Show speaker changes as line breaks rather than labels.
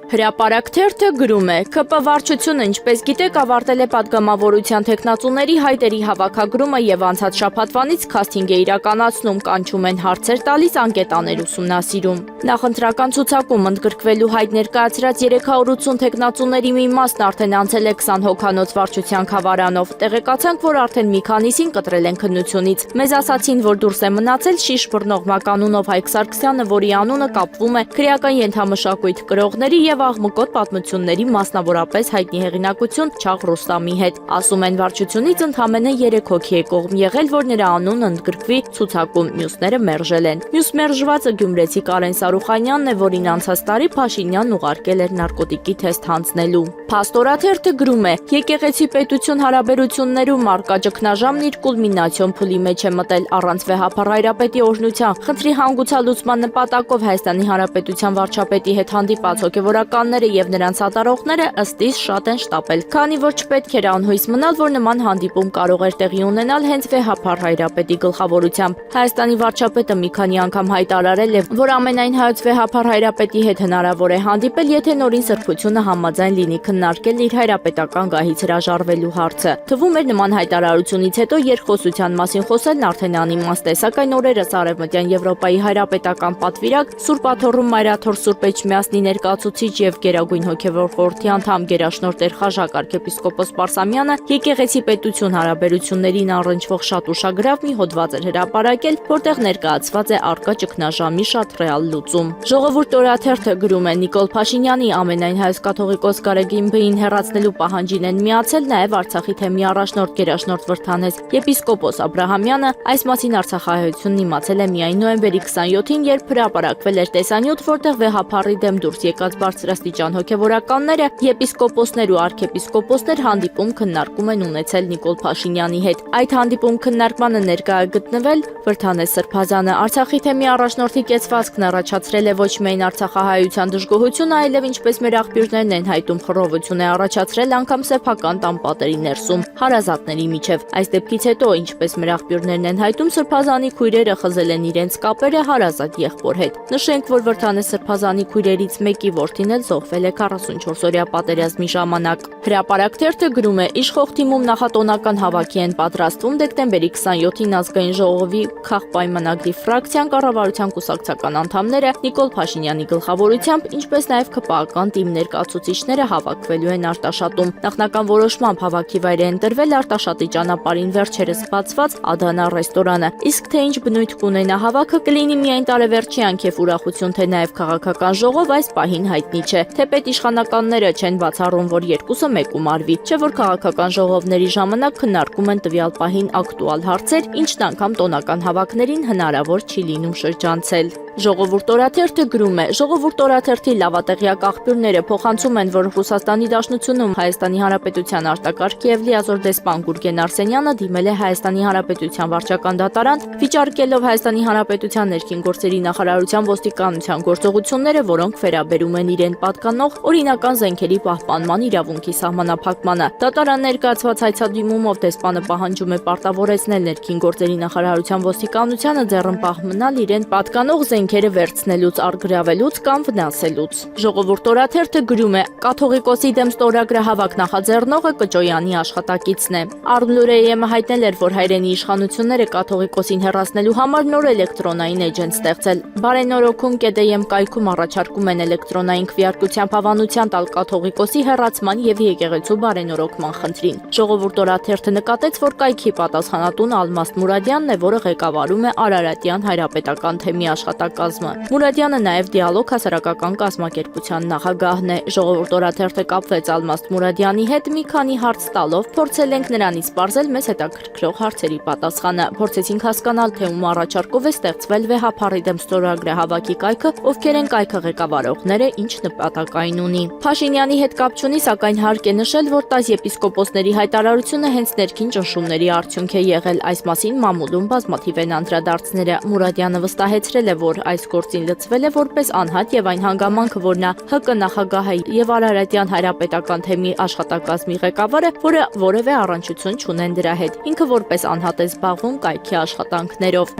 Հրապարակ թերթը գրում է. ՔՊ վարչությունը, ինչպես գիտեք, ավարտել է պատգամավորության թեկնածուների հայտերի հավաքագրումը եւ անցած շաբաթվանից քասթինգ է իրականացնում, կանչում են հարցեր տալիս, անկետաներ ուսումնասիրում։ Նախընտրական ցուցակում ընդգրկվելու հայտ ներկայացրած 380 թեկնածուների մի մասն արդեն անցել է 20 հոգանոց վարչության խավարանով։ Տեղեկացանք, որ արդեն մի քանիսին կտրել են քննությունից։ Մեզ ասացին, որ դուրս է մնացել շիշ բռնող մականունով Հայկ Սարգսյանը, որի անունը կապվում է քրեական ենթամշակույթ կրողների եւ աղմկոտ պատմությունների, մասնավորապես հայտնի հեղինակություն Չաղ Ռուստամի հետ։ Ասում են, վարչությունից ընդամենը 3 հոգի է կողմ եղել, որ նրա անունը ընդգրկվի ցուցակում, մյուսները մերժել են։ Մյուս մերժվածը գյումրեցի Կարեն Սարուխանյանն է, որին անցած տարի Փաշինյանն ուղարկել էր նարկոտիկի թեստ հանձնելու։ Փաստորաթերթը գրում է. եկեղեցի պետություն հարաբերություններում արկա ճգնաժամն իր կուլմինացիոն փուլի մեջ է մտել առանց վեհափառ հայրապետի օրհնության։ Խնդրի հանգուցալուծման նպատակով Հայաստանի Հանրապետության վարչապետի հետ հանդիպած հոգևորականները եւ նրանց ատարողները ըստ իս շատ են շտապել, քանի որ չպետք էր անհույս մնալ, որ նման հանդիպում կարող էր տեղի ունենալ հենց վեհափառ հայրապետի գլխավորությամբ։ Հայաստանի վարչապետը մի քանի անգամ հայտարարել է, որ ամենայն հայոց վեհափառ հայրապետի հետ հնարավոր է հանդիպել, եթե նորին սրբությունը համաձայն լինի քննարկել իր հայրապետական գահից հրաժարվելու հարցը։ Թվում էր նման հայտարարությունից հետո երկխոսության մասին խոսելն արդեն անիմաստ է, սակայն օրերս Արևմտյան Եվրոպայի հայրապետական պատվիրակ Սուրբ Աթոռում Մայրաթոռ Սուրբ Էջմիածնի ներկայացուցիչ եւ Գերագույն հոգեվոր խորհրդի անդամ Գերաշնորհ Տեր-Խաժակ arczepiskopos Պարսամյանը եկեղեցի պետություն հարաբերություններին առնչվող շատ ուշագրավ մի հոդված էր հրապարակել, որտեղ ներկայացված է արկա ճգնաժամի շատ ռեալ լուծում։ Ժողովուրդ օրաթերթը գրում է. Նիկոլ Փաշինյանի ամենայն հայոց կաթողիկոս Գարեգին Բ-ին հեռացնելու պահանջին են միացել նաև Արցախի թեմի առաջնորդ Գերաշնորհ Վրթանես եպիսկոպոս Աբրահամյանը։ Այս մասին Արցախահայությունն իմացել է միայն նոյեմբերի 27-ին, երբ հրապարակվել էր տեսանյութ, որտեղ վեհափառի դեմ դուրս եկած բարձրաստիճան հոգևորականները, եպիսկոպոսներ ու արքեպիսկոպոսներ հանդիպում քննարկում են ունեցել Նիկոլ Փաշինյանի հետ։ Այդ հանդիպում քննարկմանը ներկա է գտնվել Վրթանես Սրբազանը։ Արցախի թեմի առաջնորդի կեցվածքն առաջացրել է ոչ միայն արցախահայության դժգոհություն, այլև ինչպես մեր աղբյուրներն են հայտում, խռովություն է առաջացրել անգամ սեփական տանպատերի ներսում հարազատների միջև։ Այս դեպքից հետո, ինչպես մեր աղբյուրներն են հայտում, Սրբազանի քույրերը խզել են իրենց կապերը հարազատ եղբոր հետ։ Նշենք, որ Վրթանես Սրբազանի քույրերից մեկի որդին էլ զոհվել է 44-օրյա պատերազմի ժամանակ։ Հրապարակ թերթը գրում է. իշխող թիմում նախատոնական հավաքի են պատրաստվում դեկտեմբերի 27-ին ազգային ժողովի քաղպայմանագրի ֆրակցիան կառավարության կուսակցական անդամները Նիկոլ Փաշինյանի գլխավորությամբ, ինչպես նաև ԿՊԱ-ական թիմ ներկայացուցիչները հավաքվելու են Արտաշատում։ Նախնական որոշմամբ հավաքի վայր է ընտրվել Արտաշատի ճանապարհին վերջերս բացված Ադանա ռեստորանը։ Իսկ թե ինչ բնույթ կունենա հավաքը, կլինի միայն տարեվերջի անքեֆ ուրախություն, թե նաև քաղաքական ժողով, այս պահին հայտնի չէ։ Թեպետ իշխանականները չեն բացառում, որ երկուսը մեկում արվի, չէ՞ որ քաղաքական ժողովների ժամանակ քննարկում են տվյալ պահին ակտուալ հարցեր, ինչն անգամ տոնական հավաքներին հնարավոր չի լինում շրջանցել։ Ժողովուրդ օրաթերթը գրում է. Ժողովուրդ օրաթերթի լավատեղյակ աղբյուրները փոխանցում են, որ Ռուսաստանի Դաշնությունում Հայաստանի Հանրապետության արտակարգ եւ լիազոր դեսպան Գուրգեն Արսենյանը դիմել է Հայաստանի Հանրապետության վարչական դատարան, վիճարկելով Հայաստանի Հանրապետության ներքին գործերի նախարարության ոստիկանության գործողությունները, որոնք վերաբերում են իրեն պատկանող օրինական զենքերի պահպանման իրավունքի սահմանափակմանը։ Դատարան ներկայացված հայցադիմումով դեսպանը պահանջում է պարտավորեցնել ներքին գործերի նախարարության ոստիկանությանը ձեռնպահ մնալ իրեն պատկանող զենքերը վերցնելուց, առգրավելուց կամ վնասելուց։ Ժողովուրդ օրաթերթը գրում է. կաթողիկոսի դեմ ստորագրահավաք նախաձեռնողը Կճոյանի աշխատակիցն է։ Արմլուրեյեմը հայտնել էր, որ հայրենի իշխանությունները կաթողիկոսին հեռացնելու համար նոր էլեկտրոնային էջ են ստեղծել։ Բարենորոքում ԿԴԵՄ կայքում առաջարկում են էլեկտրոնային քվեարկությամբ հավանության տալ կաթողիկոսի հեռացման եւ եկեղեցու բարենորոգման խնդրին։ Ժողովուրդ օրաթերթը նկատեց, որ կայքի պատասխանատուն Ալմաստ Մուրադյանն է, որը ղեկավարում է Արարատյան հայրապետական թեմի աշխատակազմը։ Մուրադյանը նաև Դիալոգ հասարակական կազմակերպության նախագահն է։ Ժողովուրդ օրաթերթը կապվեց Ալմաստ Մուրադյանի հետ մի քանի հարց տալով, փորձել ենք նրանից պարզել մեզ հետաքրքրող հարցերի պատասխանը։ Փորձեցինք հասկանալ, թե ում առաջարկով է ստեղծվել վեհափառի դեմ ստորագրահավաքի կայքը, ովքեր են կայքը ղեկավարողները, ինչ նպատակային ունի։ Փաշինյանի հետ կապ չունի, սակայն հարկ է նշել, որ 10 եպիսկոպոսների հայտարարությունը հենց ներքին ճնշումների արդյունք է եղել։ Այս մասին մամուլում բազմաթիվ են անդրադարձները։ Մուրադյանը վստահեցրել է, որ այս գործին լծվել է որպես անհատ եւ այն հանգամանքը, որ նա ՀԿ նախագահ է եւ Արարատյան հայրապետական թեմի աշխատակազմի ղեկավարը, որը որևէ առնչություն չունեն դրա հետ։ Ինքը որպես անհատ է զբաղվում կայքի աշխատանքներով։